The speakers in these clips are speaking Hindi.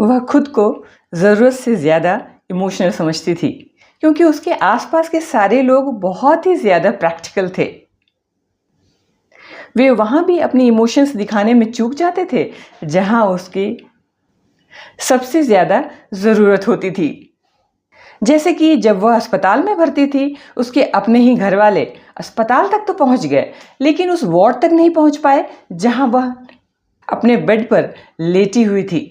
वह खुद को ज़रूरत से ज़्यादा इमोशनल समझती थी, क्योंकि उसके आसपास के सारे लोग बहुत ही ज़्यादा प्रैक्टिकल थे। वे वहाँ भी अपनी इमोशंस दिखाने में चूक जाते थे जहाँ उसकी सबसे ज़्यादा ज़रूरत होती थी। जैसे कि जब वह अस्पताल में भर्ती थी, उसके अपने ही घर वाले अस्पताल तक तो पहुँच गए, लेकिन उस वार्ड तक नहीं पहुँच पाए जहाँ वह अपने बेड पर लेटी हुई थी।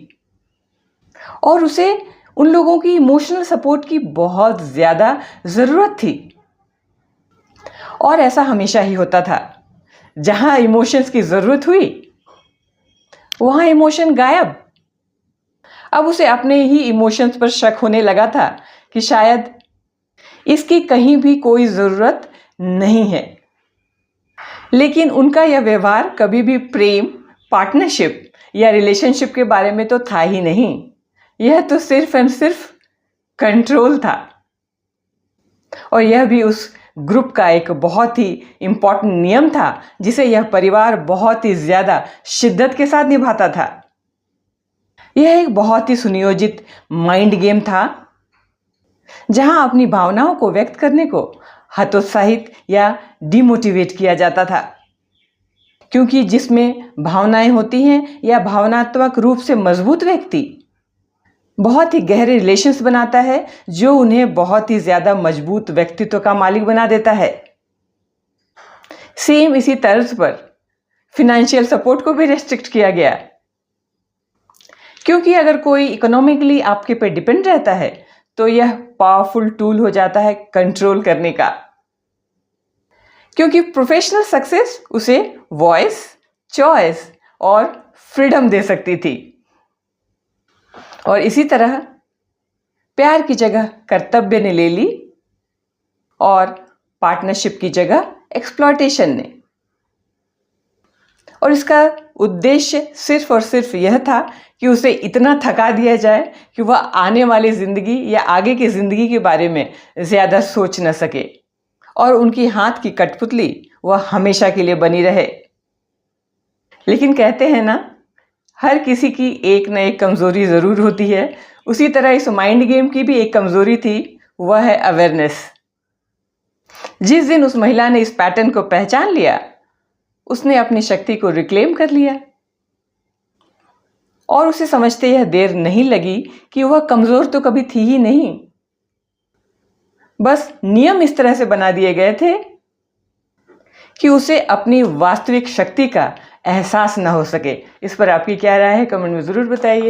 और उसे उन लोगों की इमोशनल सपोर्ट की बहुत ज़्यादा ज़रूरत थी। और ऐसा हमेशा ही होता था, जहाँ इमोशंस की ज़रूरत हुई वहाँ इमोशन गायब। अब उसे अपने ही इमोशंस पर शक होने लगा था कि शायद इसकी कहीं भी कोई ज़रूरत नहीं है। लेकिन उनका यह व्यवहार कभी भी प्रेम, पार्टनरशिप या रिलेशनशिप के बारे में तो था ही नहीं। यह तो सिर्फ एंड सिर्फ कंट्रोल था। और यह भी उस ग्रुप का एक बहुत ही इम्पॉर्टेंट नियम था जिसे यह परिवार बहुत ही ज़्यादा शिद्दत के साथ निभाता था। यह एक बहुत ही सुनियोजित माइंड गेम था, जहां अपनी भावनाओं को व्यक्त करने को हतोत्साहित या डिमोटिवेट किया जाता था। क्योंकि जिसमें भावनाएं होती हैं या भावनात्मक रूप से मजबूत व्यक्ति बहुत ही गहरे रिलेशंस बनाता है, जो उन्हें बहुत ही ज़्यादा मजबूत व्यक्तित्व का मालिक बना देता है। सेम इसी तर्ज पर फिनेंशियल सपोर्ट को भी रेस्ट्रिक्ट किया गया, क्योंकि अगर कोई इकोनॉमिकली आपके पे डिपेंड रहता है तो यह पावरफुल टूल हो जाता है कंट्रोल करने का। क्योंकि प्रोफेशनल सक्सेस उसे वॉइस, चॉइस और फ्रीडम दे सकती थी। और इसी तरह प्यार की जगह कर्तव्य ने ले ली और पार्टनरशिप की जगह एक्सप्लॉयटेशन ने। और इसका उद्देश्य सिर्फ और सिर्फ यह था कि उसे इतना थका दिया जाए कि वह आने वाली ज़िंदगी या आगे की ज़िंदगी के बारे में ज़्यादा सोच न सके और उनकी हाथ की कठपुतली वह हमेशा के लिए बनी रहे। लेकिन कहते हैं ना, हर किसी की एक न एक कमज़ोरी ज़रूर होती है। उसी तरह इस माइंड गेम की भी एक कमज़ोरी थी, वह है अवेयरनेस। जिस दिन उस महिला ने इस पैटर्न को पहचान लिया, उसने अपनी शक्ति को रिक्लेम कर लिया। और उसे समझते यह देर नहीं लगी कि वह कमज़ोर तो कभी थी ही नहीं। बस नियम इस तरह से बना दिए गए थे कि उसे अपनी वास्तविक शक्ति का एहसास न हो सके। इस पर आपकी क्या राय है, कमेंट में ज़रूर बताइए।